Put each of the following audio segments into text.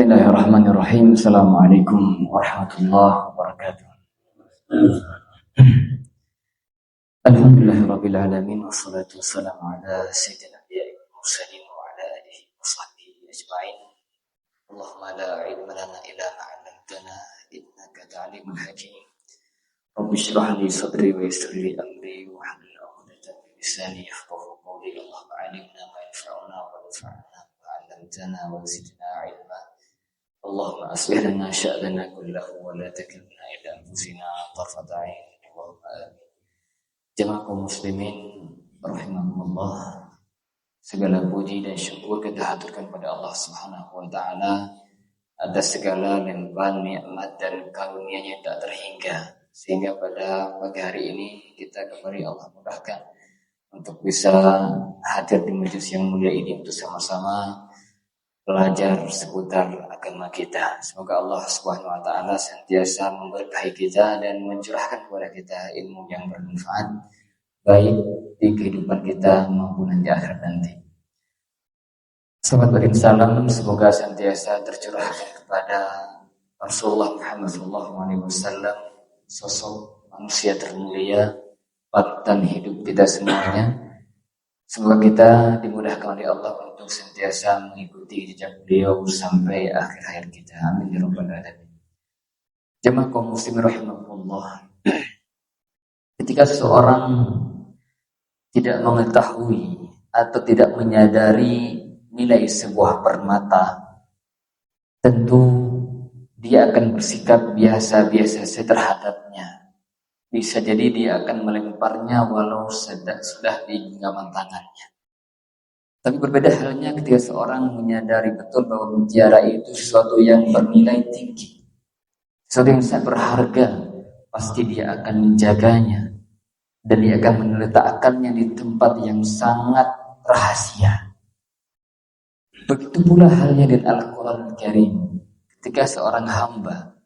Bismillahirrahmanirrahim. Assalamualaikum warahmatullahi wabarakatuh. Alhamdulillahirabbil alamin wassalatu wassalamu ala sayyidina nabiyil mursalin wa ala alihi washabbihi ajmain. Allahumma la ilma lana illa ma 'allamtana innaka alimul hakim. Rabbi shrah li sadri wa yassir li amri wa hlul 'uqdatam min lisani yafqahu qawli. Allahumma 'allimna ma yanfa'una wa anfa'na ma 'allamtana wa zidna 'ilma. Allahumma aslih lana sya'nana kullahu wa la takilna ila anfusina tarfata 'ain. Allahumma amin. Jemaah kaum muslimin rahimakumullah, segala puji dan syukur kita haturkan pada Allah Subhanahu wa taala atas segala limpahan nikmat dan karunia-Nya tak terhingga, sehingga pada pagi hari ini kita kembali Allah mudahkan untuk bisa hadir di majelis yang mulia ini untuk sama-sama belajar seputar agama kita. Semoga Allah Subhanahu wa taala senantiasa memberkahi kita dan mencurahkan kepada kita ilmu yang bermanfaat baik di kehidupan kita maupun di akhirat nanti. Sahabat beriman salam semoga senantiasa tercurahkan kepada Rasulullah Muhammad SAW, sosok manusia termulia, panutan hidup kita semuanya. Semoga kita dimudahkan oleh Allah untuk senantiasa mengikuti jejak beliau sampai akhir hayat kita. Amin ya rabbal alamin. Jemaah kaum muslimin rahimakumullah. Ketika seseorang tidak mengetahui atau tidak menyadari nilai sebuah permata, tentu dia akan bersikap biasa-biasa saja terhadapnya. Bisa jadi dia akan melemparnya walau sudah di genggaman tangannya. Tapi berbeda halnya ketika seorang menyadari betul bahwa mutiara itu sesuatu yang bernilai tinggi, sesuatu yang sangat berharga, pasti dia akan menjaganya dan dia akan meletakkannya di tempat yang sangat rahasia. Begitu pula halnya dengan Al-Quran Al-Karim. Ketika seorang hamba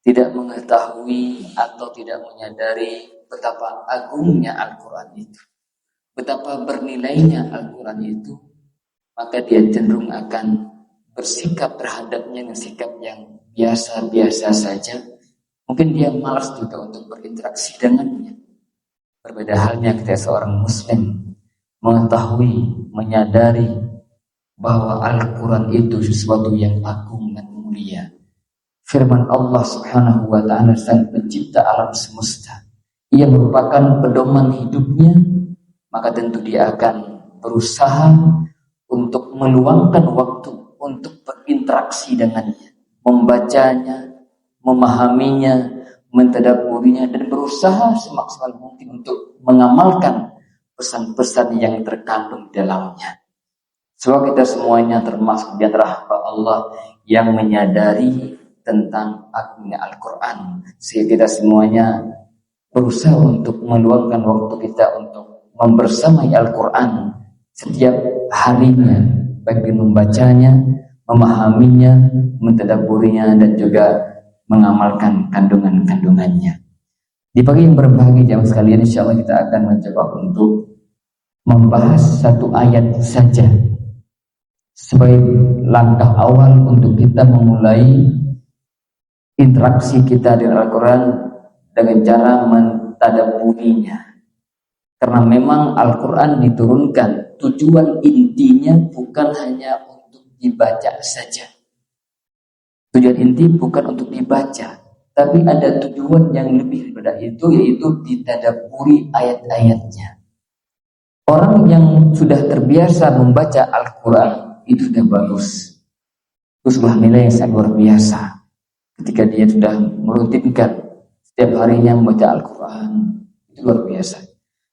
tidak mengetahui atau tidak menyadari betapa agungnya Al-Quran itu, betapa bernilainya Al-Quran itu, maka dia cenderung akan bersikap terhadapnya dengan sikap yang biasa-biasa saja. Mungkin dia malas juga untuk berinteraksi dengannya. Berbeda halnya ketika seorang muslim mengetahui, menyadari bahwa Al-Quran itu sesuatu yang agung dan mulia. Firman Allah Subhanahu wa taala, sang pencipta alam semesta, ia merupakan pedoman hidupnya, maka tentu dia akan berusaha untuk meluangkan waktu untuk berinteraksi dengannya, membacanya, memahaminya, mentadabburinya, dan berusaha semaksimal mungkin untuk mengamalkan pesan-pesan yang terkandung di dalamnya. Semoga kita semuanya termasuk di antara hamba Allah yang menyadari tentang agungnya Al-Quran, sehingga kita semuanya berusaha untuk meluangkan waktu kita untuk membersamai Al-Quran setiap harinya, baik membacanya, memahaminya, mentadabburinya, dan juga mengamalkan kandungan-kandungannya. Di pagi yang berbahagia jamaah sekalian, insya Allah kita akan mencoba untuk membahas satu ayat saja sebagai langkah awal untuk kita memulai interaksi kita dengan Al-Quran dengan cara mentadabburinya. Karena memang Al-Quran diturunkan, tujuan intinya bukan hanya untuk dibaca saja. Tujuan inti bukan untuk dibaca, tapi ada tujuan yang lebih daripada itu, yaitu ditadabburi ayat-ayatnya. Orang yang sudah terbiasa membaca Al-Quran itu sudah bagus. Itu sebuah nilai yang sangat luar biasa. Ketika dia sudah merutinkan setiap harinya membaca Al-Quran, itu luar biasa.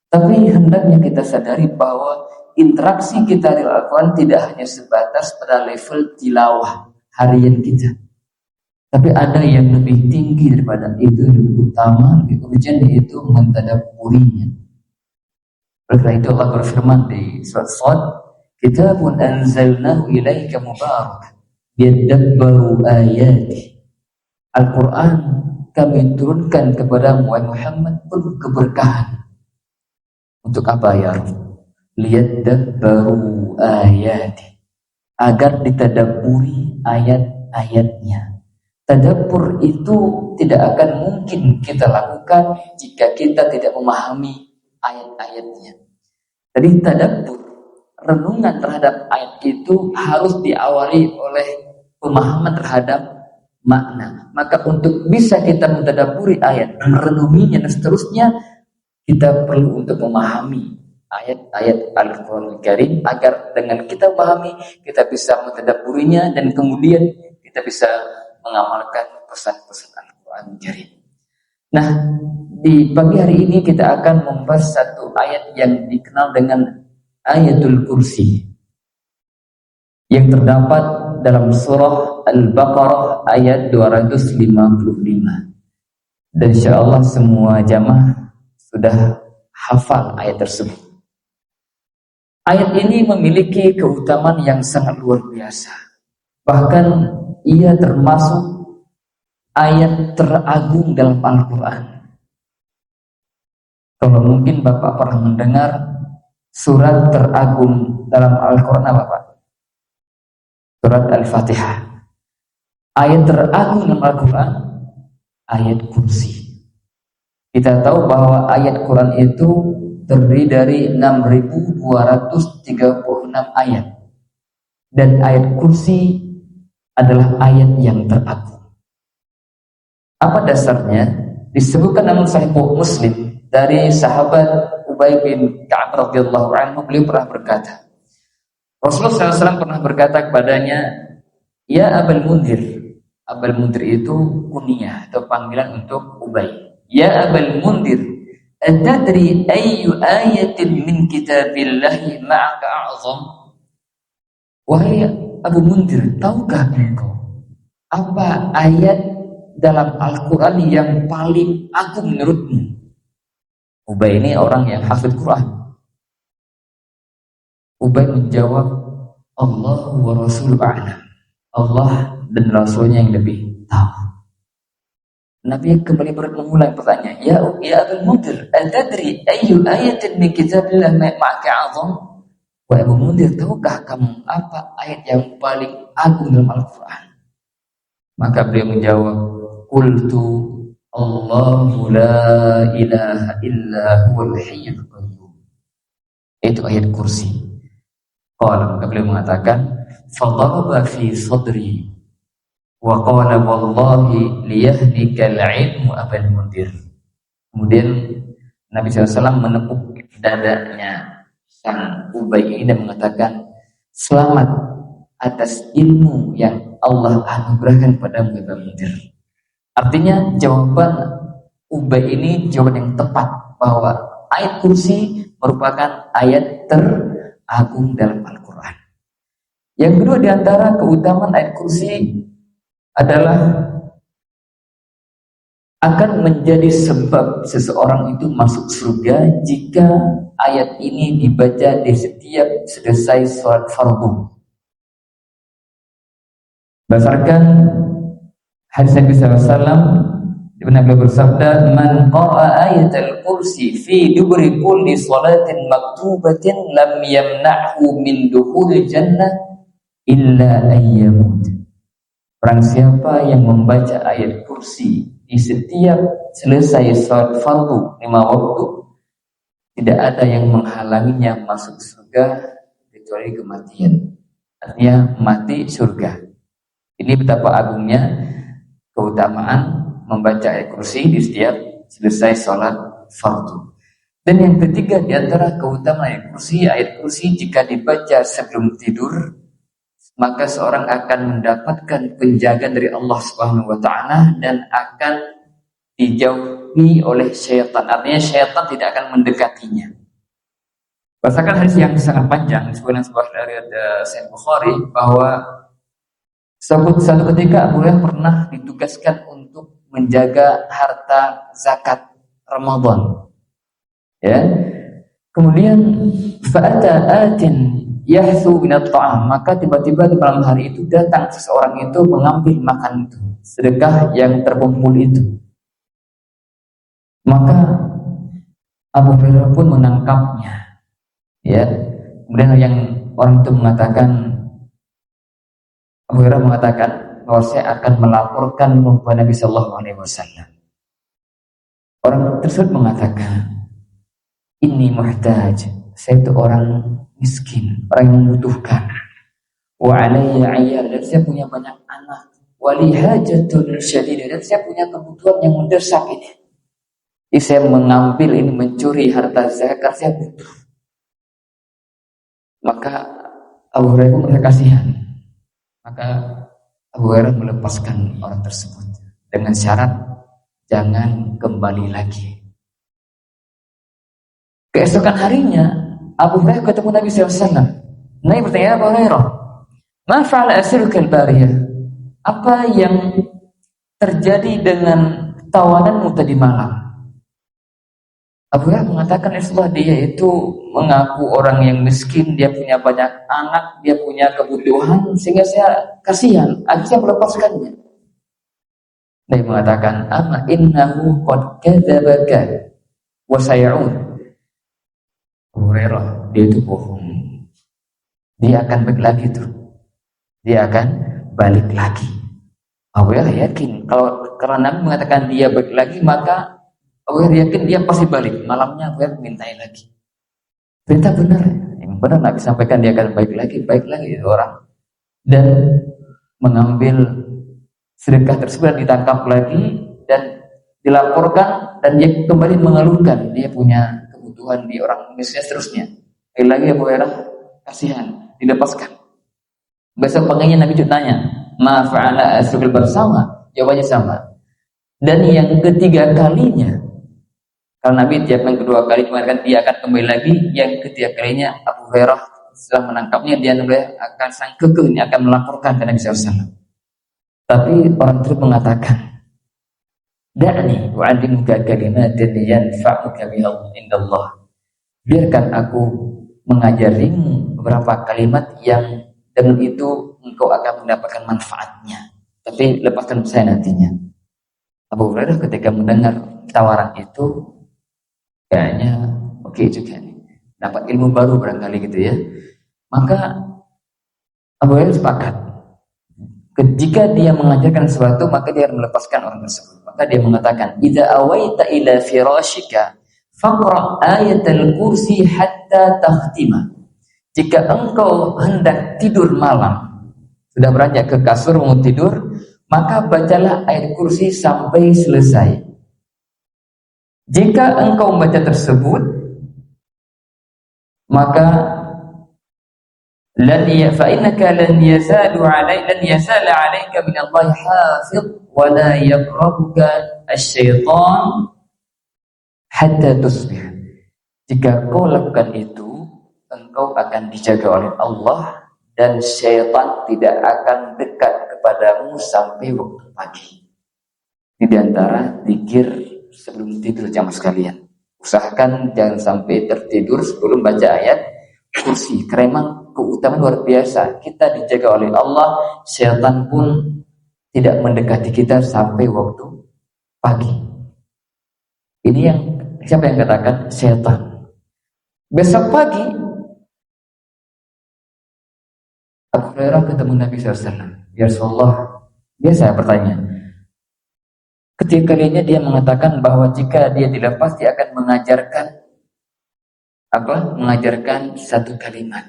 Tapi hendaknya kita sadari bahwa interaksi kita dengan Al-Quran tidak hanya sebatas pada level tilawah harian kita, tapi ada yang lebih tinggi daripada itu, lebih utama, lebih urgent, yaitu mentadabburinya. Oleh karena itu Allah berfirman di surat Shad, "Kitabun anzalnahu ilaika mubarak liyadabbaru ayatihi." Al-Quran kami turunkan kepada Muhammad penuh keberkahan. Untuk apa ya? Liyadabbaru ayati, agar ditadabburi ayat ayat-ayatnya. Tadabbur itu tidak akan mungkin kita lakukan jika kita tidak memahami ayat-ayatnya. Jadi tadabbur, renungan terhadap ayat itu harus diawali oleh pemahaman terhadap makna. Maka untuk bisa kita mentadabburi ayat, merenunginya dan seterusnya, kita perlu untuk memahami ayat-ayat Al-Quranul Karim agar dengan kita memahami, kita bisa mentadabburinya dan kemudian kita bisa mengamalkan pesan-pesan Al-Quranul Karim. Nah, di pagi hari ini kita akan membahas satu ayat yang dikenal dengan Ayatul Kursi yang terdapat dalam surah Al-Baqarah ayat 255. Dan insyaallah semua jamaah sudah hafal ayat tersebut. Ayat ini memiliki keutamaan yang sangat luar biasa. Bahkan ia termasuk ayat teragung dalam Al-Quran. Kalau mungkin Bapak pernah mendengar surat teragung dalam Al-Quran apa Pak? Surat Al-Fatihah. Ayat teragung dalam Al-Quran, ayat kursi. Kita tahu bahwa ayat Quran itu terdiri dari 6.236 ayat. Dan ayat kursi adalah ayat yang teragung. Apa dasarnya? Disebutkan dalam Sahih Muslim dari sahabat Ubay bin Ka'ab radhiyallahu anhu, beliau pernah berkata, Rasulullah SAW pernah berkata kepadanya, "Ya Abul Mundir." Abul Mundir itu kunyah atau panggilan untuk Ubay. "Ya Abul Mundir, atadri ayyu ayatin min kitabillahi ma'aka a'zam?" Wahai Abu Mundir, tahukah engkau apa ayat dalam Al-Quran yang paling agung menurutmu? Ubay ini orang yang hafid Quran. Ubay menjawab, Allah wa Rasul a'lam. Allah dan Rasulnya yang lebih tahu. Nabi kembali mengulang pertanyaan, Ya Abul Mundir, atadri ayyu ayatin min kitabillah ma'aka a'zam? Wahai Abu Mundir, tahukah kamu apa ayat yang paling agung dalam Al-Quran? Maka beliau menjawab, Qultu Allahu la ilaha illa huwal hayyul qayyum. Itu ayat kursi. Qala, maka beliau mengatakan, Fadaraba fi sadri wa qala wallahi liyahnikal ilmu Abul Mundir. Kemudian Nabi SAW menepuk dadanya sang Ubay ini dan mengatakan, selamat atas ilmu yang Allah anugerahkan padamu Abul Mundir. Artinya jawaban Ubay ini jawaban yang tepat bahwa ayat kursi merupakan ayat teragung dalam Al-Quran. Yang kedua di antara keutamaan ayat kursi adalah akan menjadi sebab seseorang itu masuk surga jika ayat ini dibaca di setiap selesai sholat fardu. Berdasarkan hadis Nabi SAW, di mana beliau bersabda, "Man qara'a ayatal kursi fi duburi kulli salatin maktubatin lam yamna'hu min dukhulil jannah illa ayyamut." Barang siapa yang membaca ayat kursi di setiap selesai sholat fardu 5 waktu, tidak ada yang menghalanginya masuk surga kecuali kematian. Artinya mati surga. Ini betapa agungnya keutamaan membaca ayat kursi di setiap selesai sholat fardu. Dan yang ketiga di antara keutamaan ayat kursi jika dibaca sebelum tidur, maka seorang akan mendapatkan penjagaan dari Allah Subhanahu wa taala dan akan dijauhi oleh syaitan. Artinya syaitan tidak akan mendekatinya. Berdasarkan hadis yang sangat panjang disebutkan sebuah riwayat Sahih Bukhari bahwa suatu ketika Abu Hurairah pernah ditugaskan untuk menjaga harta zakat Ramadan. Ya. Kemudian fa'ata atin yahsu minat ta'am, maka tiba-tiba di malam hari itu datang seseorang itu mengambil makan itu, sedekah yang terkumpul itu. Maka Abu Hurairah pun menangkapnya. Ya. Kemudian yang orang itu mengatakan, Abu Hurairah mengatakan, bahwa saya akan melaporkan kepada Nabi Sallallahu Alaihi Wasallam. Orang tersebut mengatakan, ini muhtaj, saya itu orang miskin, orang yang membutuhkan. Wa alayya ayar, dan saya punya banyak anak. Wa li hajatun syadidah, dan saya punya kebutuhan yang mendesak ini. Jadi saya mengambil ini, mencuri harta saya karena saya butuh. Maka Abu Hurairah merasa kasihan. Maka Abu Hurairah melepaskan orang tersebut dengan syarat jangan kembali lagi. Keesokan harinya Abu Hurairah ketemu Nabi SAW. Nabi bertanya, Abu Hurairah, ma fa'ala asiruka al-bariyah? Apa yang terjadi dengan tawananmu tadi malam? Abu Hurairah mengatakan, Rasulullah, dia itu mengaku orang yang miskin, dia punya banyak anak, dia punya kebutuhan, sehingga saya kasihan, akhirnya saya melepaskannya. Dia mengatakan, ama innahu qad kadzabaka wa say'ud. Abu Hurairah, dia itu bohong. Dia akan balik lagi tuh. Dia akan balik lagi. Abu Hurairah yakin kalau karena Nabi mengatakan dia balik lagi, maka Abu Hurairah yakin dia pasti balik. Malamnya Abu Hurairah mintain lagi. Ternyata benar. Yang benar Nabi sampaikan dia akan baik lagi itu orang. Dan mengambil sedekah tersebut, ditangkap lagi dan dilaporkan, dan dia kembali mengeluhkan dia punya kebutuhan di orang miskin seterusnya. Lagi Abu Hurairah kasihan, dilepaskan. Besok paginya Nabi tanya, ma fa'ala asrul bersama? Jawabannya sama. Dan yang ketiga kalinya, kalau Nabi tiap yang kedua kali mengatakan dia akan kembali lagi, yang ketiga kalinya Abu Hurairah setelah menangkapnya, dia akan sang kekeh, akan melaporkan ke Nabi SAW. Tapi orang itu mengatakan, da'ni wa'allimuka kalimatin yanfa'uka biha indallah. Biarkan aku mengajarimu beberapa kalimat yang dengan itu engkau akan mendapatkan manfaatnya. Tapi lepaskan saya nantinya. Abu Hurairah ketika mendengar tawaran itu, kayaknya oke juga nih, dapat ilmu baru barangkali gitu ya. Maka Abu Hurairah sepakat. Jika dia mengajarkan sesuatu, maka dia harus melepaskan orang tersebut. Maka dia mengatakan, idza awaita ila firashika faqra ayatal kursi hatta takhtima. Jika engkau hendak tidur malam, sudah beranjak ke kasur mau tidur, maka bacalah ayat kursi sampai selesai. Jika engkau membaca tersebut, maka lan yazala 'alaika min Allah hafidh wa la yaqrabuka asy-syaitan hatta tusbih. Jika kau lakukan itu, engkau akan dijaga oleh Allah dan syaitan tidak akan dekat kepadamu sampai waktu pagi. Ini di antara zikir sebelum tidur jamaah sekalian. Usahakan jangan sampai tertidur sebelum baca ayat kursi. Karena memang keutamaan luar biasa. Kita dijaga oleh Allah, syaitan pun tidak mendekati kita sampai waktu pagi. Ini yang siapa yang katakan? Syaitan. Besok pagi Abu Hurairah ketemu Nabi SAW. Ya Rasulullah, biasa bertanya. Ketika kalinya dia mengatakan bahwa jika dia dilepas, dia akan mengajarkan mengajarkan satu kalimat.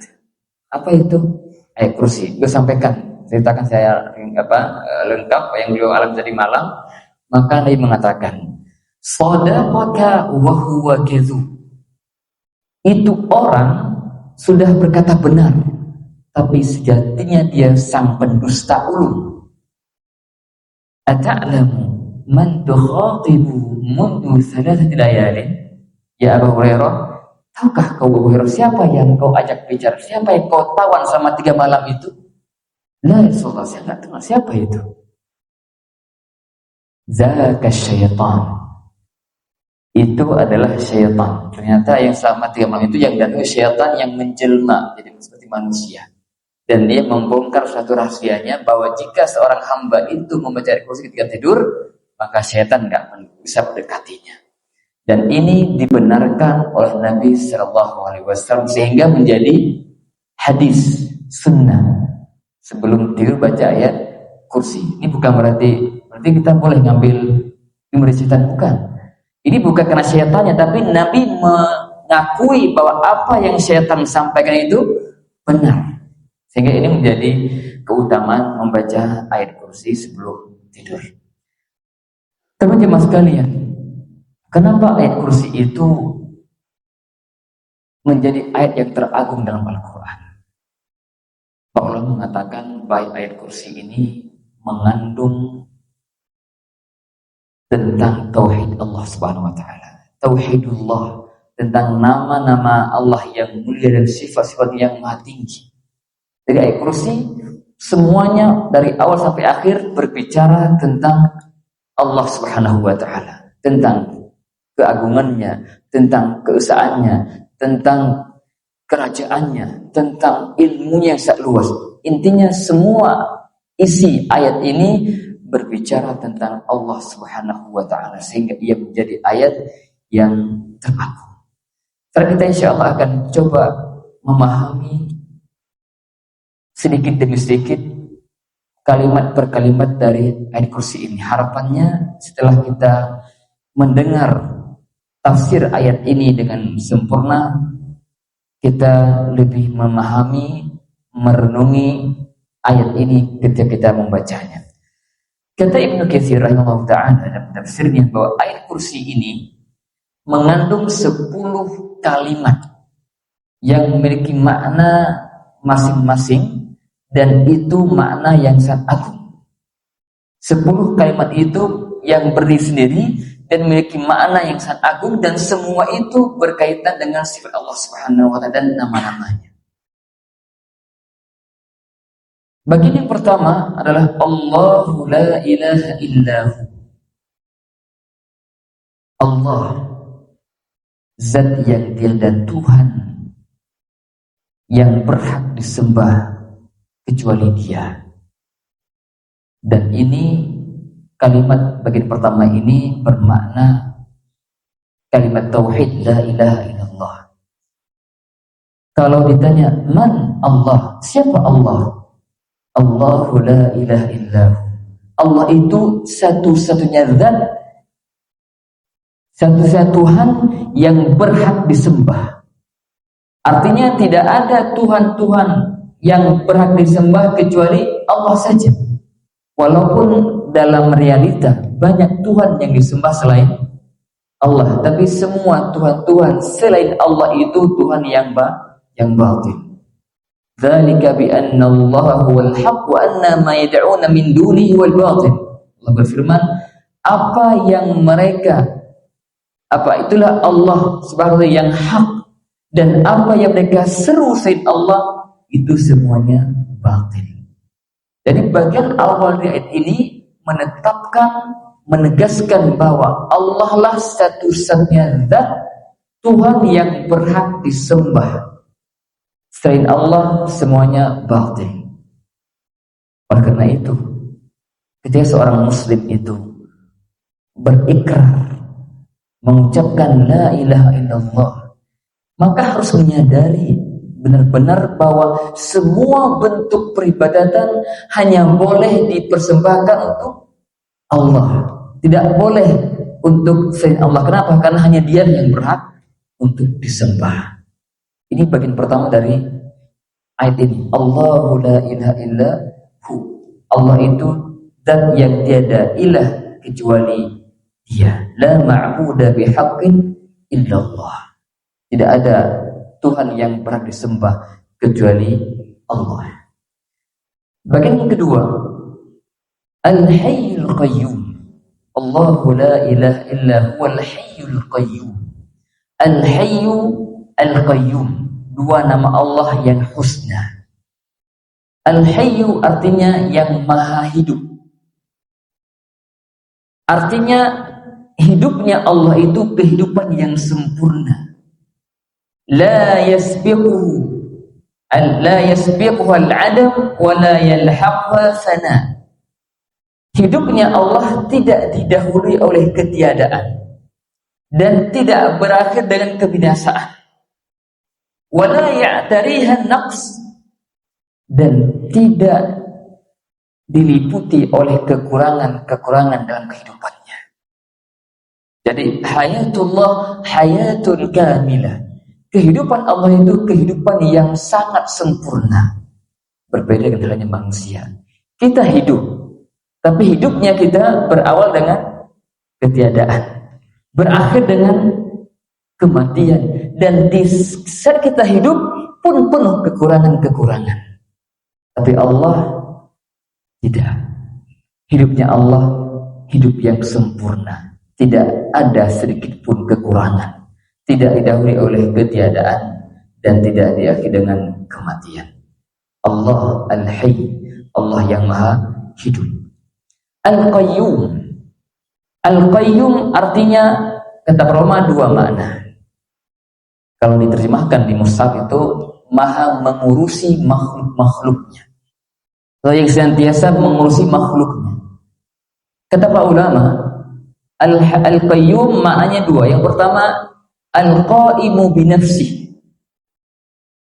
Apa itu? Ayat kursi. Beliau sampaikan, ceritakan saya lengkap yang beliau alami tadi malam. Maka Nabi mengatakan, shadaqaka wa huwa kadhub. Itu orang sudah berkata benar, tapi sejatinya dia sang pendusta ulung. Ata'lamu man tukhatibu mundu thalathati layalin? Ya Abu Hurairah, tahukah kau Abu Hurairah siapa yang kau ajak bicara? Siapa yang kau tawan sama 3 malam itu? La Rasulullah, saya tidak dengar siapa itu. Zaka syaitan. Itu adalah syaitan. Ternyata yang selama 3 malam itu yang datang syaitan yang menjelma jadi seperti manusia. Dan dia membongkar satu rahasianya bahwa jika seorang hamba itu membaca ayat kursi ketika tidur, maka syaitan tidak bisa mendekatinya. Dan ini dibenarkan oleh Nabi SAW sehingga menjadi hadis sunnah. Sebelum tidur baca ayat kursi. Ini bukan berarti kita boleh ngambil ilmu dari setan, bukan. Ini bukan karena syaitannya, tapi Nabi mengakui bahwa apa yang syaitan sampaikan itu benar. Sehingga ini menjadi keutamaan membaca ayat kursi sebelum tidur. Teman-teman sekalian, kenapa ayat kursi itu menjadi ayat yang teragung dalam Al-Quran? Pak Allah mengatakan bahwa ayat kursi ini mengandung tentang tauhid Allah Subhanahu wa taala. Tauhidullah, tentang nama-nama Allah yang mulia dan sifat-sifat yang maha tinggi. Jadi ayat kursi semuanya dari awal sampai akhir berbicara tentang Allah Subhanahu wa taala, tentang keagungannya, tentang keesaannya, tentang kerajaannya, tentang ilmunya yang sangat luas. Intinya semua isi ayat ini berbicara tentang Allah Subhanahu wa taala, sehingga ia menjadi ayat yang teragung. Sekarang kita insyaallah akan coba memahami sedikit demi sedikit kalimat per kalimat dari ayat kursi ini. Harapannya setelah kita mendengar tafsir ayat ini dengan sempurna, kita lebih memahami, merenungi ayat ini ketika kita membacanya. Kata Ibnu Katsir rahimahullah ta'ala dalam tafsirnya bahwa ayat kursi ini mengandung 10 kalimat yang memiliki makna masing-masing, dan itu makna yang sangat agung. 10 kalimat itu yang berdiri sendiri dan memiliki makna yang sangat agung, dan semua itu berkaitan dengan sifat Allah Subhanahu wa taala dan nama-namanya. Bagian yang pertama adalah Allahu la ilaha illahu. Allah, zat yang tiada Tuhan yang berhak disembah kecuali Dia. Dan ini kalimat bagian pertama ini bermakna kalimat tauhid la ilaha illallah. Kalau ditanya man Allah, siapa Allah? Allahu la ilaha illahu. Allah itu satu-satunya zat, satu-satunya Tuhan yang berhak disembah. Artinya tidak ada Tuhan-Tuhan yang berhak disembah kecuali Allah saja. Walaupun dalam realita banyak Tuhan yang disembah selain Allah, tapi semua Tuhan-Tuhan selain Allah itu Tuhan yang batil. Dzalika bi anna Allah huwal haqq wa anna ma yad'una min dunihi wal batil. Allah berfirman, itulah Allah Subhanahu wa taala yang hak, dan apa yang mereka seru selain Allah itu semuanya batil. Jadi bagian awal dari ayat ini menegaskan bahwa Allah lah satu-satunya zat Tuhan yang berhak disembah. Selain Allah semuanya batil. Oleh karena itu, ketika seorang muslim itu berikrar mengucapkan la ilaha illallah, maka harus menyadari benar-benar bahwa semua bentuk peribadatan hanya boleh dipersembahkan untuk Allah, tidak boleh untuk selain Allah. Kenapa? Karena hanya Dia yang berhak untuk disembah. Ini bagian pertama dari ayat ini. Allahu la ilaha illa hu. Allah itu zat yang tiada ilah kecuali Dia. La ma'budu bihaqqin illallah. Tidak ada Tuhan yang berhak disembah kecuali Allah. Bagian yang kedua, Al-Hayyul Qayyum. Allahu la ilaha illa huwal Hayyul Qayyum. Al-Hayyu Al-Qayyum, dua nama Allah yang husna. Al-Hayyu artinya yang maha hidup. Artinya hidupnya Allah itu kehidupan yang sempurna. La yasbiquhu al-'adam wa la yalhaqha fana. Hidupnya Allah tidak didahului oleh ketiadaan dan tidak berakhir dengan kebinasaan. Wa la ya'tariha naqs, dan tidak diliputi oleh kekurangan-kekurangan dalam kehidupannya. Jadi hayatullah hayatun kamilah. Kehidupan Allah itu kehidupan yang sangat sempurna. Berbeda dengan halnya manusia. Kita hidup, tapi hidupnya kita berawal dengan ketiadaan, berakhir dengan kematian, dan di saat kita hidup pun penuh kekurangan-kekurangan. Tapi Allah tidak. Hidupnya Allah hidup yang sempurna, tidak ada sedikit pun kekurangan, tidak didahului oleh ketiadaan, dan tidak diakhiri dengan kematian. Allah Al-Hayy, Allah yang maha hidup. Al-Qayyum. Al-Qayyum artinya, kata Roma, dua makna. Kalau diterjemahkan di mushaf itu maha mengurusi makhluk-makhluknya, atau yang senantiasa mengurusi makhluknya. Kata para ulama, Al-Qayyum maknanya dua. Yang pertama, Al-Qaimu binafsih.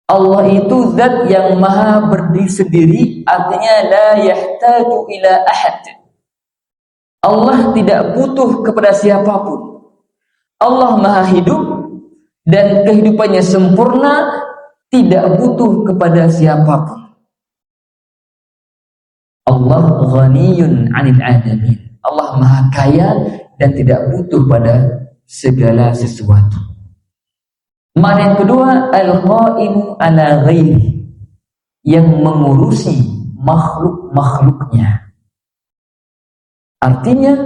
Allah itu zat yang maha berdiri sendiri, artinya la yahtaju ila ahad. Allah tidak butuh kepada siapapun. Allah maha hidup dan kehidupannya sempurna, tidak butuh kepada siapapun. Allah ghaniyun 'anil 'alamin. Allah maha kaya dan tidak butuh pada segala sesuatu. Makna yang kedua, al-qaimu ala ghairi, yang mengurusi makhluk-makhluknya. Artinya,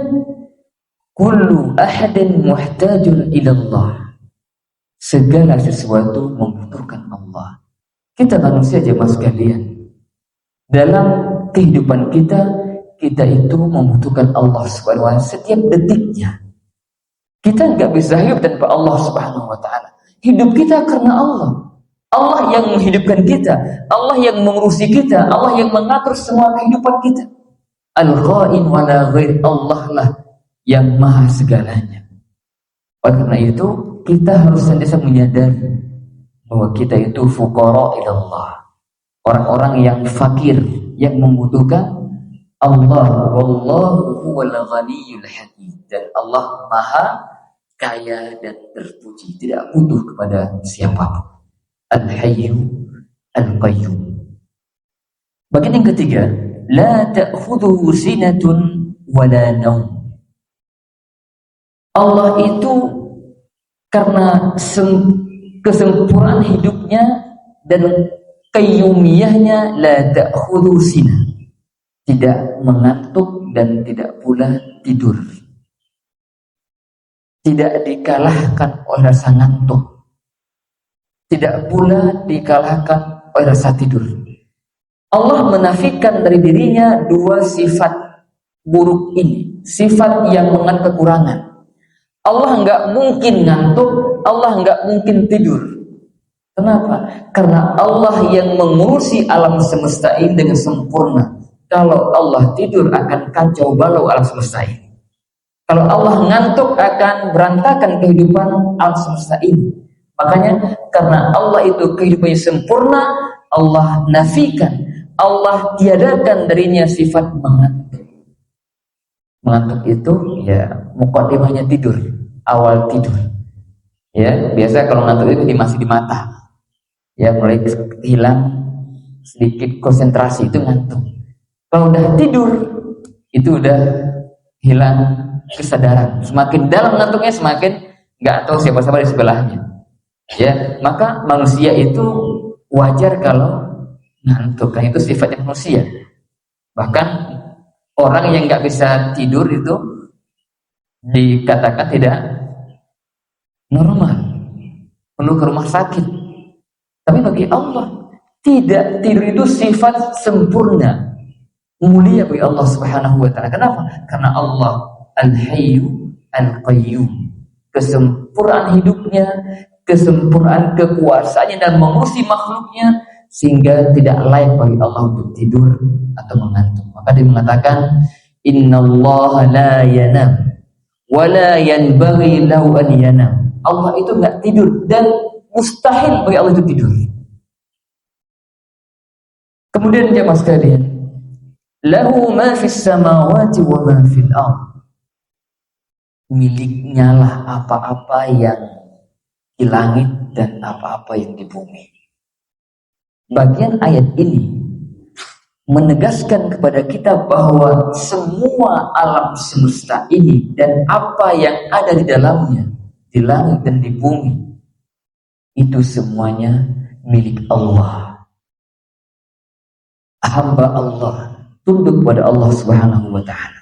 kullu ahadin muhtajun ila Allah. Segala sesuatu membutuhkan Allah. Kita manusia jemaah sekalian, dalam kehidupan kita itu membutuhkan Allah Subhanahu wa taala setiap detiknya. Kita nggak bisa hidup tanpa Allah Subhanahu wa taala. Hidup kita karena Allah. Allah yang menghidupkan kita, Allah yang mengurusi kita, Allah yang mengatur semua kehidupan kita. Al-Qaim wala ghair, Allah lah yang maha segalanya. Oleh karena itu, kita harus senantiasa menyadari bahwa kita itu fuqara ila Allah. Orang-orang yang fakir, yang membutuhkan Allah. Wallahu huwal ghaniyyul hamid. Dan Allah maha kaya dan terpuji, tidak butuh kepada siapapun. Al-Hayyu Al-Qayyum. Bagian yang ketiga, la ta'khudhuhu sinatun wala naum. Allah itu karena kesempurnaan hidupnya dan qayyumiyahnya, la ta'khudhu sinah, tidak mengantuk dan tidak pula tidur. Tidak dikalahkan oleh rasa ngantuk, tidak pula dikalahkan oleh rasa tidur. Allah menafikan dari dirinya dua sifat buruk ini, sifat yang mengandung kekurangan. Allah enggak mungkin ngantuk, Allah enggak mungkin tidur. Kenapa? Karena Allah yang mengurusi alam semesta ini dengan sempurna. Kalau Allah tidur akan kacau balau alam semesta ini. Kalau Allah ngantuk akan berantakan kehidupan alam semesta ini. Makanya karena Allah itu kehidupannya sempurna, Allah nafikan, Allah tiadakan darinya sifat mengantuk. Mengantuk itu ya muqaddimahnya tidur, awal tidur. Ya, biasa kalau ngantuk itu masih di mata. Ya, mulai hilang sedikit konsentrasi itu ngantuk. Kalau udah tidur itu udah hilang kesadaran. Semakin dalam ngantuknya semakin nggak tahu siapa-siapa di sebelahnya. Ya, maka manusia itu wajar kalau ngantuk, kan itu sifatnya manusia. Bahkan orang yang nggak bisa tidur itu dikatakan tidak normal, perlu ke rumah sakit. Tapi bagi Allah tidak, tidur itu sifat sempurna, mulia bagi Allah Subhanahu wa taala. Kenapa? Karena Allah Al-Hayyu Al-Qayyum, kesempurnaan hidupnya, kesempurnaan kekuasaannya dan mengurusi makhluknya, sehingga tidak layak bagi Allah untuk tidur atau mengantuk. Maka dia mengatakan, innallaha la yanam wa la yanbaghi lahu an yanam. Allah itu enggak tidur dan mustahil bagi Allah itu tidur. Kemudian jemaah sekalian, Lahu ma fis samawati wa ma fil ardh. Miliknya lah apa-apa yang di langit dan apa-apa yang di bumi. Bagian ayat ini menegaskan kepada kita bahwa semua alam semesta ini dan apa yang ada di dalamnya, di langit dan di bumi, itu semuanya milik Allah. Hamba Allah tunduk pada Allah Subhanahu wa ta'ala.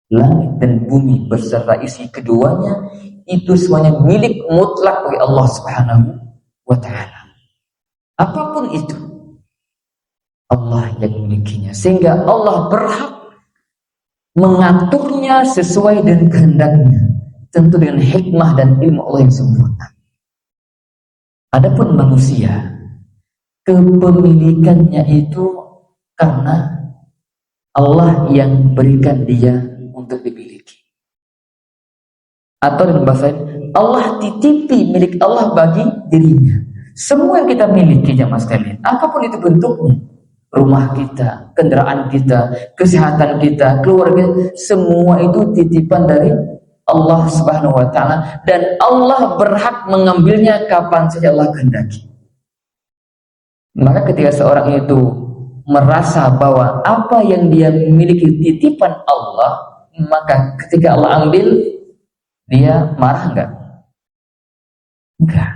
Langit dan bumi beserta isi keduanya itu semuanya milik mutlak bagi Allah Subhanahu wa ta'ala. Apapun itu, Allah yang memilikinya, sehingga Allah berhak mengaturnya sesuai dengan kehendaknya, tentu dengan hikmah dan ilmu Allah yang sempurna. Adapun manusia, kepemilikannya itu karena Allah yang berikan dia untuk dimiliki. Atau dengan bahasa lain, Allah titipi milik Allah bagi dirinya. Semua yang kita miliki jamaah sekalian, apapun itu bentuknya, rumah kita, kendaraan kita, kesehatan kita, keluarga, semua itu titipan dari Allah Subhanahu wa ta'ala, dan Allah berhak mengambilnya kapan saja Allah kehendaki. Maka ketika seorang itu merasa bahwa apa yang dia miliki titipan Allah, maka ketika Allah ambil, dia marah enggak? Enggak.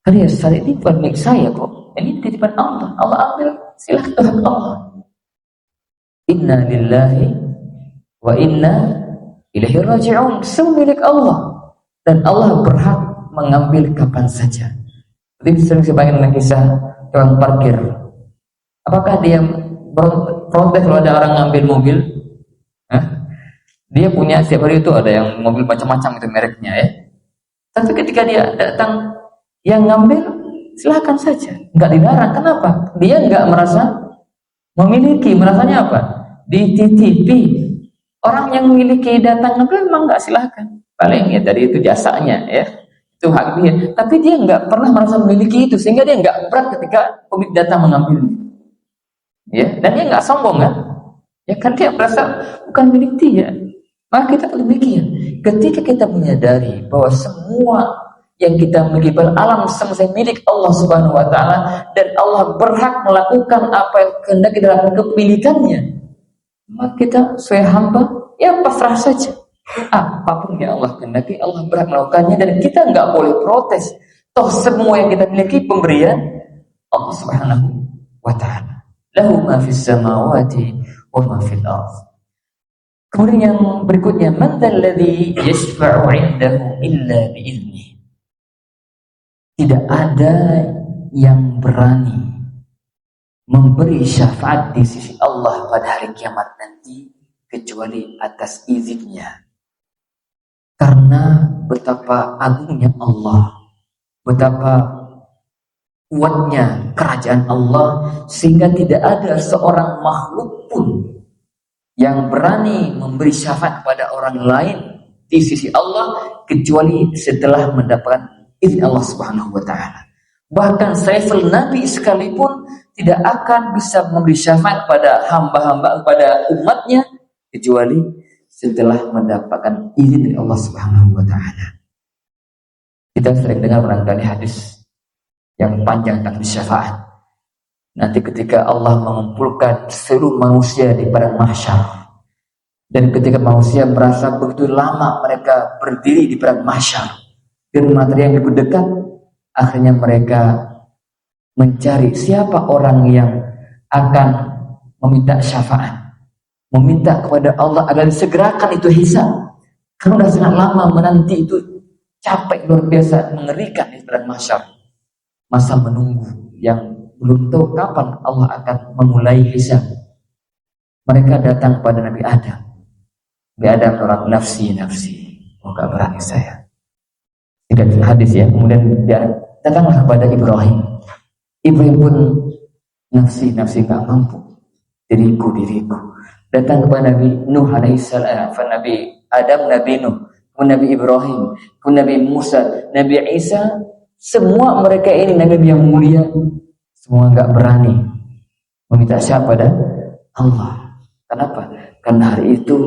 Karena saat ini bukan milik saya kok. Ini titipan Allah. Allah ambil, silakan Allah. Inna lillahi wa inna ilaihi raji'un. Semua milik Allah, dan Allah berhak mengambil kapan saja. Seperti sering saya bayangkan dengan kisah tukang parkir. Apakah dia protes kalau ada orang ngambil mobil? Dia punya setiap hari itu ada yang mobil macam-macam itu mereknya ya. Tapi ketika dia datang, yang ngambil silakan saja, nggak dilarang. Kenapa? Dia nggak merasa memiliki, merasanya apa? Dititipi. Orang yang memiliki datang ngambil memang nggak silakan. Paling ya dari itu jasanya ya, itu hak dia. Tapi dia nggak pernah merasa memiliki itu, sehingga dia nggak berat ketika pemilik datang mengambilnya. Ya, dan dia nggak sombong kan? Ya kan dia merasa bukan milik dia. Maka kita demikian. Ketika kita menyadari bahwa semua yang kita miliki alam semesta milik Allah Subhanahu wa ta'ala, dan Allah berhak melakukan apa yang kehendaki dalam kepemilikannya, maka kita sebagai hamba ya pasrah saja. Apapun yang Allah kehendaki, Allah berhak melakukannya, dan kita nggak boleh protes. Toh semua yang kita miliki pemberian Allah Subhanahu wa ta'ala. Lahu ma fis samawati wa ma fil ardh. Kemudian yang berikutnya, man dzalladzi yashfa'u 'indahu illa bi'idznih. Tidak ada yang berani memberi syafaat di sisi Allah pada hari kiamat nanti kecuali atas izinnya. Karena betapa agungnya Allah, betapa kuatnya kerajaan Allah, sehingga tidak ada seorang makhluk pun yang berani memberi syafaat kepada orang lain di sisi Allah kecuali setelah mendapatkan izin Allah Subhanahu wa ta'ala. Bahkan Saiful Nabi sekalipun tidak akan bisa memberi syafaat kepada hamba-hamba, kepada umatnya, kecuali setelah mendapatkan izin dari Allah Subhanahu wa ta'ala. Kita sering dengar barangkali hadis yang panjang tentang syafaat. Nanti ketika Allah mengumpulkan seluruh manusia di padang mahsyar, dan ketika manusia merasa begitu lama mereka berdiri di padang mahsyar dan materi yang begitu dekat, akhirnya mereka mencari siapa orang yang akan meminta syafaat, meminta kepada Allah agar disegerakan itu hisab. Karena sudah sangat lama menanti itu, capek luar biasa, mengerikan di padang mahsyar, masa menunggu yang belum tahu kapan Allah akan memulai hisab. Mereka datang kepada Nabi Adam. Nabi Adam orang nafsi, oh gak berani saya. Tidak hadis ya. Kemudian dia datanglah kepada Ibrahim. Ibrahim pun nafsi gak mampu. Diriku. Datang kepada Nabi Nuh alaihissalam, Nabi Adam, Nabi Nuh, Nabi Ibrahim, Nabi Musa, Nabi Isa. Semua mereka ini Nabi yang mulia, semua enggak berani meminta syafaat pada Allah. Kenapa? Karena hari itu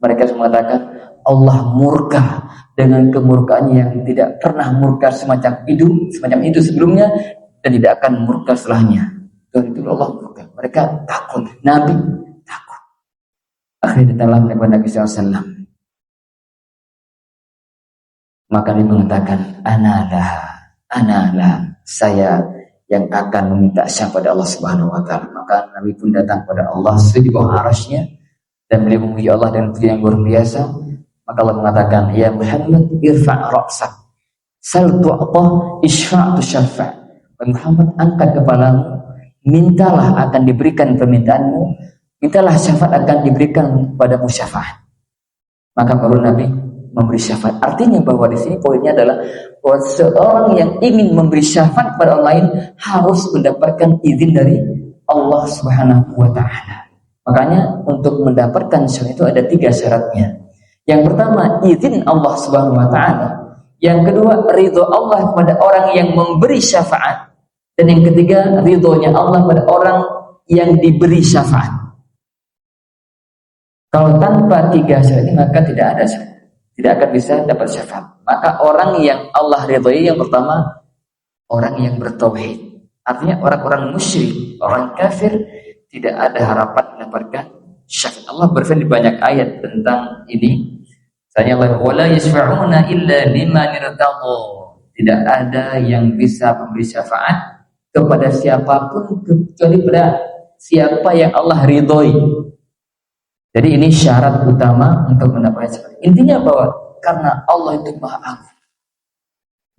mereka mengatakan Allah murka dengan kemurkaan yang tidak pernah murka semacam itu sebelumnya dan tidak akan murka setelahnya. Dan itu Allah murka. Mereka takut. Nabi takut. Akhirnya datanglah Nabi SAW. Maka dia mengatakan, analah, saya yang akan meminta syafaat pada Allah Subhanahu wa taala. Maka Nabi pun datang kepada Allah di bawah arasy-Nya dan beliau memuji Allah dengan pujian yang luar biasa. Maka Allah mengatakan, ya Muhammad, irfa' ra'sak, sal tu'ta, isfa' tusyaffa'. Muhammad, angkat kepalamu, mintalah akan diberikan permintaanmu, mintalah syafaat akan diberikan padamu syafaat. Maka baru Nabi memberi syafaat. Artinya bahwa di sini poinnya adalah bahwa seorang yang ingin memberi syafaat kepada orang lain harus mendapatkan izin dari Allah Subhanahu wa taala. Makanya untuk mendapatkan syafaat itu ada 3 syaratnya. Yang pertama, izin Allah Subhanahu wa taala. Yang kedua, ridho Allah kepada orang yang memberi syafaat. Dan yang ketiga, ridhonya Allah kepada orang yang diberi syafaat. Kalau tanpa 3 syarat ini maka tidak ada syafaat. Tidak akan bisa dapat syafaat. Maka orang yang Allah ridhoi yang pertama, orang yang bertauhid. Artinya orang-orang musyrik, orang kafir tidak ada harapan mendapatkan syafaat. Allah berfirman di banyak ayat tentang ini. Misalnya Allah, wala yashfa'una illa liman irtadha. Tidak ada yang bisa memberi syafaat kepada siapapun kecuali pada siapa yang Allah ridhoi. Jadi ini syarat utama untuk mendapatkan syafaat. Intinya bahwa karena Allah itu Maha Agung,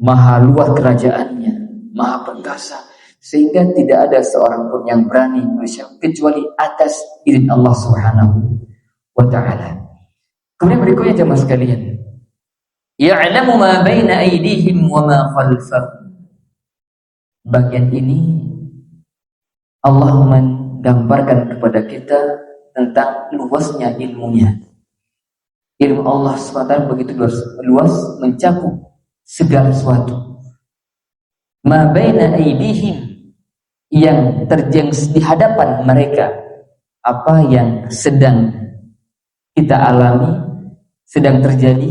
Maha luar kerajaannya, Maha perkasa, sehingga tidak ada seorang pun yang berani bersyafaat kecuali atas izin Allah Subhanahu wa taala. Kemudian berikutnya jemaah sekalian, ya'lamu ma baina aydihim wa ma khalfahum. Bagian ini Allah menggambarkan kepada kita tentang luasnya ilmunya. Ilmu Allah SWT begitu luas mencakup segala sesuatu. Ma baina aydihim, yang terjadi di hadapan mereka, apa yang sedang kita alami, sedang terjadi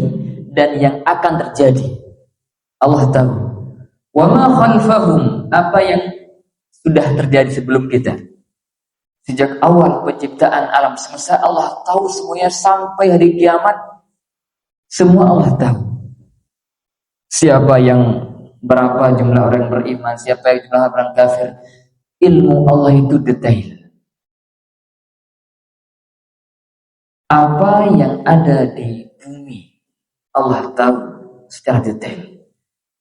dan yang akan terjadi. Allah tahu. Wa ma khalfahum, apa yang sudah terjadi sebelum kita. Sejak awal penciptaan alam semesta Allah tahu semuanya sampai hari kiamat. Semua Allah tahu. Siapa yang berapa jumlah orang beriman, siapa yang jumlah orang kafir. Ilmu Allah itu detail. Apa yang ada di bumi Allah tahu secara detail.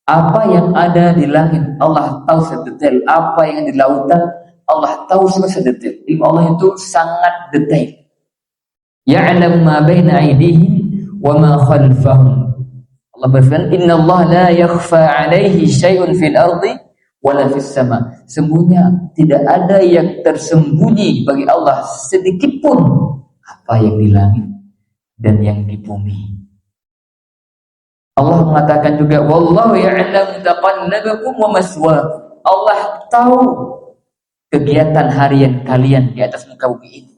Apa yang ada di langit Allah tahu secara detail. Apa yang di lautan Allah tahu secara detail. Ilmu Allah itu sangat detail. Ya'lamu ma baina aydihim wa ma khalfahum. Allah berfirman, "Inna Allah la yakhfa 'alaihi syai'un fil ardi wala fis sama." Sesungguhnya tidak ada yang tersembunyi bagi Allah sedikit pun, apa yang di langit dan yang di bumi. Allah mengatakan juga, "Wallahu ya'lamu taqallabakum wa maswaakum." Allah tahu kegiatan harian kalian di atas muka bumi ini.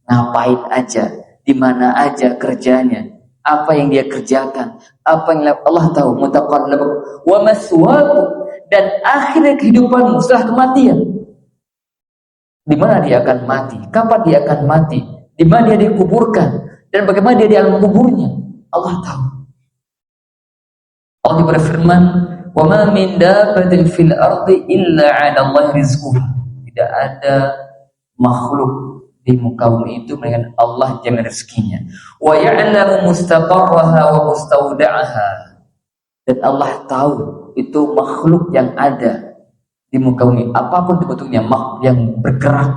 Ngapain aja, di mana aja kerjanya, apa yang dia kerjakan, apa yang Allah tahu. Mutaqallabakum wa maswaakum, dan akhir kehidupanmu setelah kematian. Di mana dia akan mati, kapan dia akan mati, di mana dia dikuburkan, dan bagaimana dia di alam kuburnya. Allah tahu. Allah berfirman, "Wa ma min dabbatin fil ardi illa 'ala Allah rizquha." Tidak ada makhluk di muka bumi itu melainkan Allah jamin rezekinya. Wa ya'lamu mustaqarraha wa mustawda'aha. Dan Allah tahu itu makhluk yang ada di muka bumi, apapun bentuknya, makhluk yang bergerak,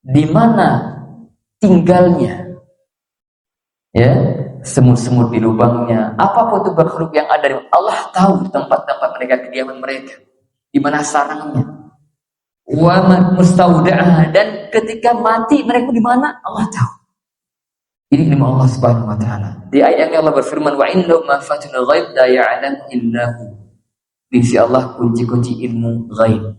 di mana tinggalnya, ya, semut-semut di lubangnya, apapun itu makhluk yang ada, Allah tahu tempat-tempat mereka, kediaman mereka, di mana sarangnya. Wa mustaudaah, dan ketika mati mereka di mana Allah tahu. Ini ilmu Allah Subhanahu wa taala. Di ayat yang Allah berfirman, "Wa innahu mafatihul ghaib la ya'lamu illa hu." Di sisi Allah kunci-kunci ilmu ghaib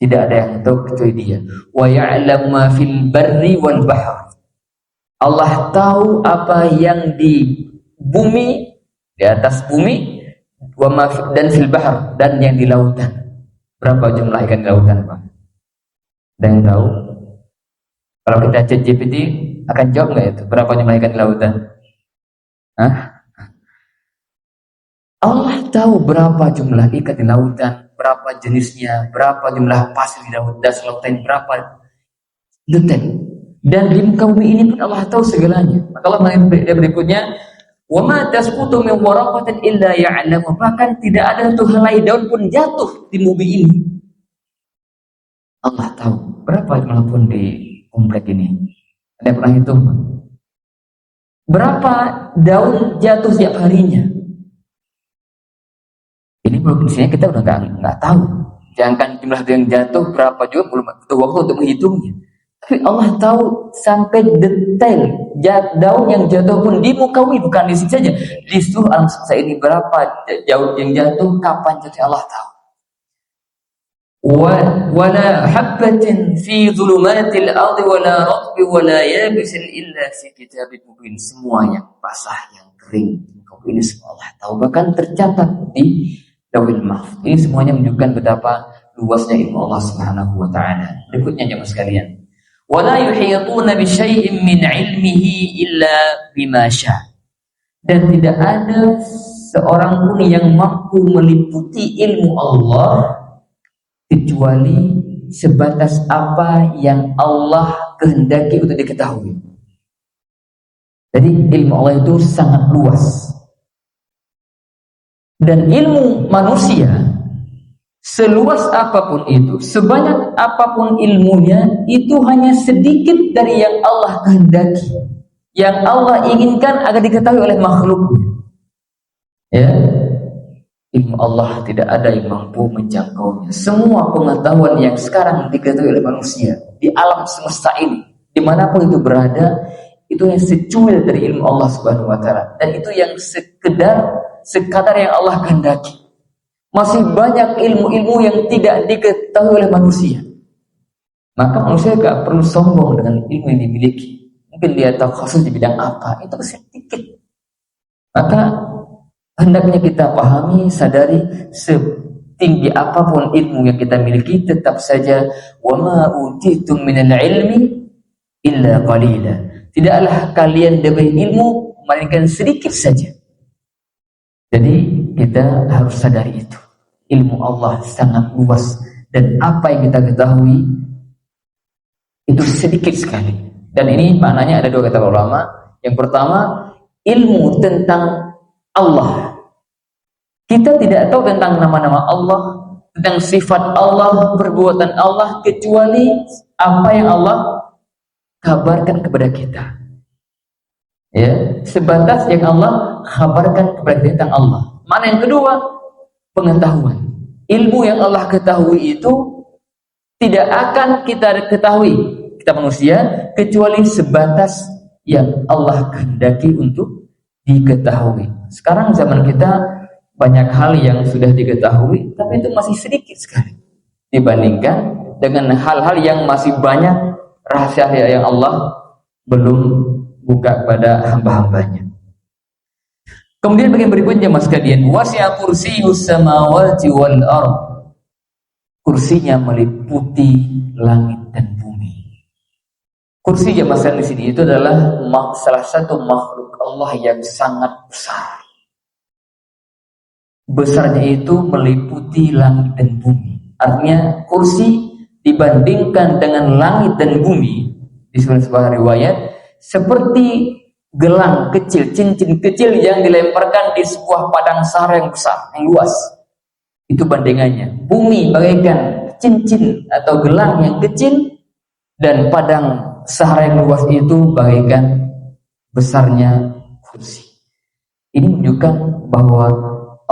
Tidak ada yang tahu kecuali Dia. Wa ya'lamu ma fil barri wal bahr. Allah tahu apa yang di bumi, di atas bumi, dan fil bahr, dan yang di lautan. Berapa jumlah ikan di lautan, Pak? Ada yang tahu? Kalau kita cek GPT akan jawab nggak itu? Berapa jumlah ikan di lautan? Hah? Allah tahu berapa jumlah ikan di lautan, berapa jenisnya, berapa jumlah pasir di laut, dan lautan berapa detail. Dan di muka bumi ini pun Allah tahu segalanya. Maka Allah mengatakan berikutnya, wa ma tasqutu min waraqatin illa ya'lamu. Bahkan tidak ada satu helai daun pun jatuh di bumi ini. Allah tahu berapa jumlah pun di komplek ini. Ada yang pernah hitung? Berapa daun jatuh setiap harinya? Ini provinsinya kita udah nggak tahu. Jangan jumlah yang jatuh berapa juga, belum butuh waktu untuk menghitungnya. Tapi Allah tahu sampai detail daun yang jatuh pun di muka bumi, bukan di sini saja. Di seluruh alam semesta ini berapa daun yang jatuh, kapan jatuh, Allah tahu. Wala habbatin fi dhulumatil ardi wala ratbi wala yabisin illa fi kitabin mubin. Semua yang basah, yang kering, ini semua Allah tahu. Bahkan tercatat di Lauhul Mahfuz. Ini semuanya menunjukkan betapa luasnya ilmu Allah Subhanahu wa taala. Berikutnya jemaah sekalian. Wala yuhituna bi syai'in min 'ilmihi illa bima syaa. Dan tidak ada seorang pun yang mampu meliputi ilmu Allah kecuali sebatas apa yang Allah kehendaki untuk diketahui. Jadi ilmu Allah itu sangat luas. Dan ilmu manusia seluas apapun itu, sebanyak apapun ilmunya, itu hanya sedikit dari yang Allah kehendaki, yang Allah inginkan agar diketahui oleh makhluknya. Ya, ilmu Allah tidak ada yang mampu menjangkaunya. Semua pengetahuan yang sekarang diketahui oleh manusia di alam semesta ini, dimanapun itu berada, itu yang secuil dari ilmu Allah Subhanahu wa taala. Dan itu yang sekadar yang Allah kehendaki. Masih banyak ilmu-ilmu yang tidak diketahui oleh manusia. Maka manusia gak perlu sombong dengan ilmu yang dimiliki. Mungkin dia tahu khusus di bidang apa, itu sedikit. Maka hendaknya kita pahami, sadari, setinggi apapun ilmu yang kita miliki, tetap saja wa ma utitum minal ilmi illa qalila. Tidaklah kalian diberi ilmu melainkan sedikit saja. Jadi kita harus sadari itu. Ilmu Allah sangat luas, dan apa yang kita ketahui itu sedikit sekali. Dan ini maknanya ada dua kata ulama. Yang pertama, ilmu tentang Allah. Kita tidak tahu tentang nama-nama Allah, tentang sifat Allah, perbuatan Allah, kecuali apa yang Allah kabarkan kepada kita. Ya, sebatas yang Allah kabarkan kepada kita tentang Allah. Mana yang kedua? Pengetahuan. Ilmu yang Allah ketahui itu tidak akan kita ketahui, kita manusia, kecuali sebatas yang Allah kehendaki untuk diketahui. Sekarang zaman kita banyak hal yang sudah diketahui, tapi itu masih sedikit sekali dibandingkan dengan hal-hal yang masih banyak rahasia yang Allah belum buka pada hamba-hambanya. Kemudian bagian berikutnya mas kalian, wasi'a kursiyyus samawati wal ardh. Kursinya meliputi langit dan bumi. Kursi jemaah di sini itu adalah salah satu makhluk Allah yang sangat besar. Besarnya itu meliputi langit dan bumi. Artinya kursi dibandingkan dengan langit dan bumi, di sebuah riwayat, seperti gelang kecil, cincin kecil yang dilemparkan di sebuah padang sahara yang besar, yang luas. Itu bandingannya. Bumi bagaikan cincin atau gelang yang kecil, dan padang sahara yang luas itu bagaikan besarnya kursi. Ini menunjukkan bahwa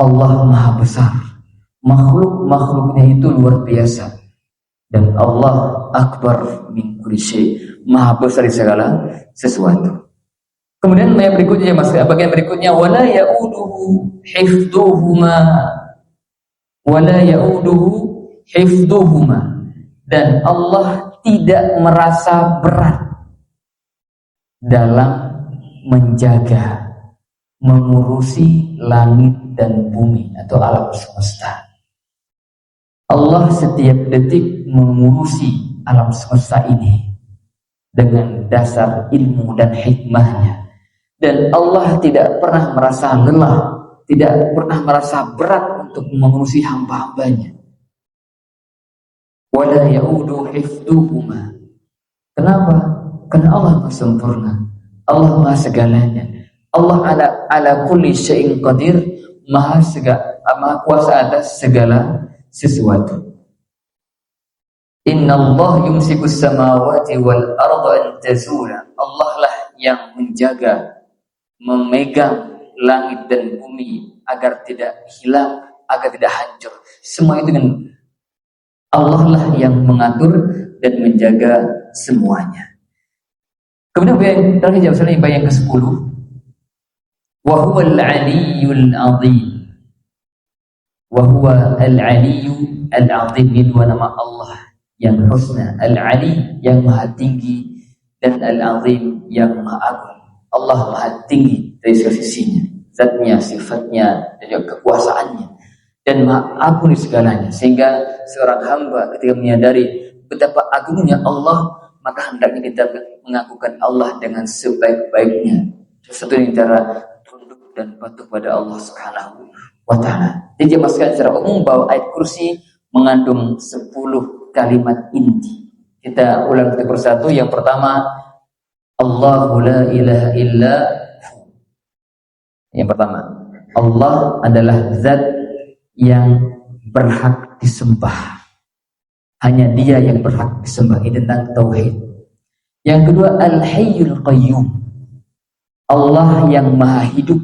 Allah Maha Besar. Makhluk-makhluknya itu luar biasa. Dan Allah Akbar min kulli syai', Maha besar di segala sesuatu. Kemudian ayat berikutnya bagian berikutnya, wala ya'uduhu hifdhuhuma, wala ya'uduhu hifdhuhuma. dan Allah tidak merasa berat dalam menjaga, mengurusi langit dan bumi atau alam semesta. Allah setiap detik mengurusi alam semesta ini dengan dasar ilmu dan hikmahnya, dan Allah tidak pernah merasa lelah, tidak pernah merasa berat untuk mengurusi hamba-hambanya. Wala yaudu hifdhuhuma. Kenapa? Karena Allah Maha sempurna, Allah Maha segalanya, Allah ala kulli syai'in qadir, Maha kuasa atas segala sesuatu. Inna Allah yumsikus samawati wal arda an tazula. Allah lah yang menjaga, memegang langit dan bumi agar tidak hilang, agar tidak hancur. Semua itu dengan Allah lah yang mengatur dan menjaga semuanya. Kemudian terakhir jawab yang ke-10. Wa huwa al-'aliyyul 'azim. Wa huwa al-'aliyyu al-'azim, itu nama Allah yang husna. Al-'ali yang maha tinggi, dan al-'azim yang maha agung. Allah maha tinggi dari sisinya, zatnya, sifatnya, dan juga kekuasaannya, dan maha agung di segalanya. Sehingga seorang hamba ketika menyadari betapa agungnya Allah, maka hendaknya kita mengakukan Allah dengan sebaik-baiknya. Sesuatu yang cara tunduk dan patuh pada Allah Subhanahu wa ta'ala. Jadi jelaskan secara umum bahwa ayat kursi mengandung 10 kalimat inti. Kita ulang satu persatu. Yang pertama, Allahu la ilaha illa hu. Yang pertama, Allah adalah zat yang berhak disembah. Hanya Dia yang berhak disembah. Ini tentang tauhid. Yang kedua, Al-Hayyul Qayyum. Allah yang maha hidup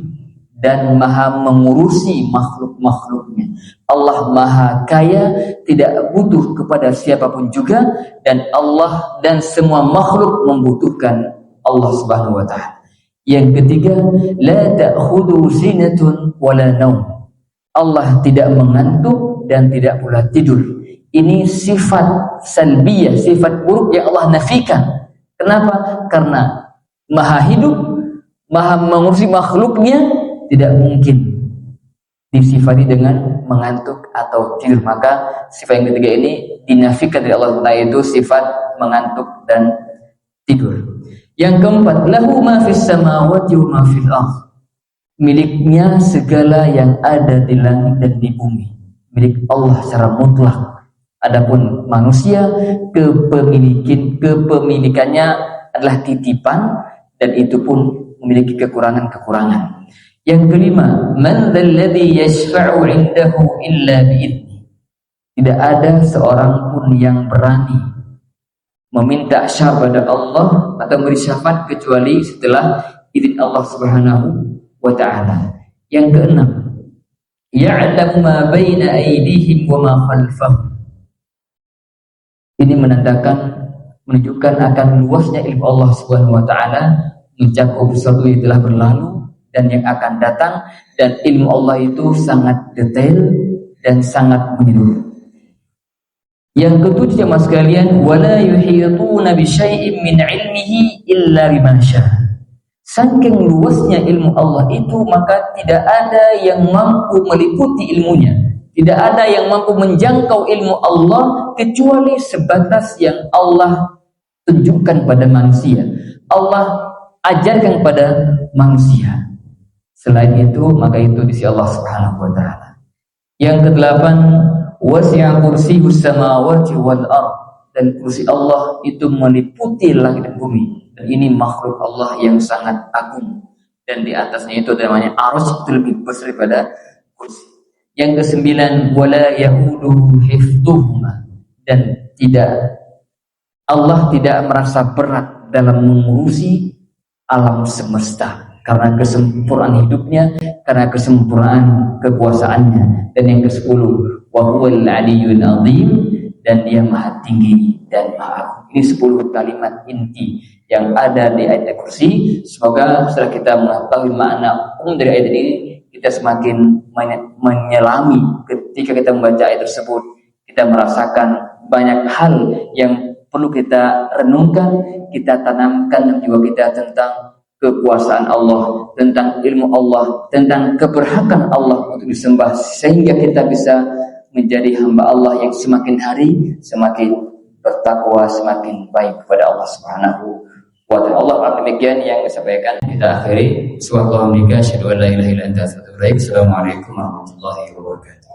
dan maha mengurusi makhluk-makhluknya. Allah maha kaya, tidak butuh kepada siapapun juga, dan Allah dan semua makhluk membutuhkan Allah Subhanahu wa ta'ala. Yang ketiga, la ta'khudhu sinatun wala naum. Allah tidak mengantuk dan tidak pula tidur. Ini sifat salbiyah, sifat buruk yang Allah nafikan. Kenapa? Karena maha hidup, maha mengurusi makhluknya, tidak mungkin disifati dengan mengantuk atau tidur. Maka sifat yang ketiga ini dinafikan dari Allah Ta'ala, yaitu sifat mengantuk dan tidur. Yang keempat, lahu ma fis samawati wa ma fil ardh. Miliknya segala yang ada di langit dan di bumi. Milik Allah secara mutlak. Adapun manusia, kepemilikannya adalah titipan, dan itu pun memiliki kekurangan-kekurangan. Yang kelima, man dzalladzi yashfa'u 'indahu illa bi'idzni. Tidak ada seorang pun yang berani meminta syafaat pada Allah atau memberi syafaat kecuali setelah izin Allah Subhanahu wa ta'ala. Yang keenam, ya'lamu ma baina aydihim wa ma khalfahum. Ini menunjukkan akan luasnya ilmu Allah Subhanahu wa ta'ala, mencakup sesuatu yang telah berlalu dan yang akan datang, dan ilmu Allah itu sangat detail dan sangat menyeluruh. Yang ketujuh jemaah sekalian, wala yuhituna bi syai'in min 'ilmihi illa bima syaa. Saking luasnya ilmu Allah itu, maka tidak ada yang mampu meliputi ilmunya. Tidak ada yang mampu menjangkau ilmu Allah kecuali sebatas yang Allah tunjukkan pada manusia, Allah ajarkan pada manusia. Selain itu, maka itu di sisi Allah Subhanahu wa ta'ala. Yang kedelapan, wasi'a kursiyus samawati wal ardh. Dan kursi Allah itu meliputi langit dan bumi. Dan ini makhluk Allah yang sangat agung. Dan di atasnya itu namanya arsy, itu lebih besar daripada kursi. Yang kesembilan, wala yahuduhu hifdhuhuma. Dan Allah tidak merasa berat dalam mengurusi alam semesta, karena kesempurnaan hidupnya, karena kesempurnaan kekuasaannya. Dan yang ke-10, wa huwal 'aliyyul 'azim, dan Dia maha tinggi dan maha agung. Ini 10 kalimat inti yang ada di ayat kursi. Semoga setelah kita mengetahui makna umum dari ayat ini, kita semakin menyelami ketika kita membaca ayat tersebut. Kita merasakan banyak hal yang perlu kita renungkan, kita tanamkan dalam jiwa kita tentang kekuasaan Allah, tentang ilmu Allah, tentang keberhakan Allah untuk disembah, sehingga kita bisa menjadi hamba Allah yang semakin hari semakin bertakwa, semakin baik kepada Allah Subhanahu wa ta'ala. Allah, demikian yang saya sampaikan. Kita akhiri. Subhanallah, asyhadu an la ilaha illa anta, astaghfiruka wa atubu ilaik. Assalamualaikum warahmatullahi wabarakatuh.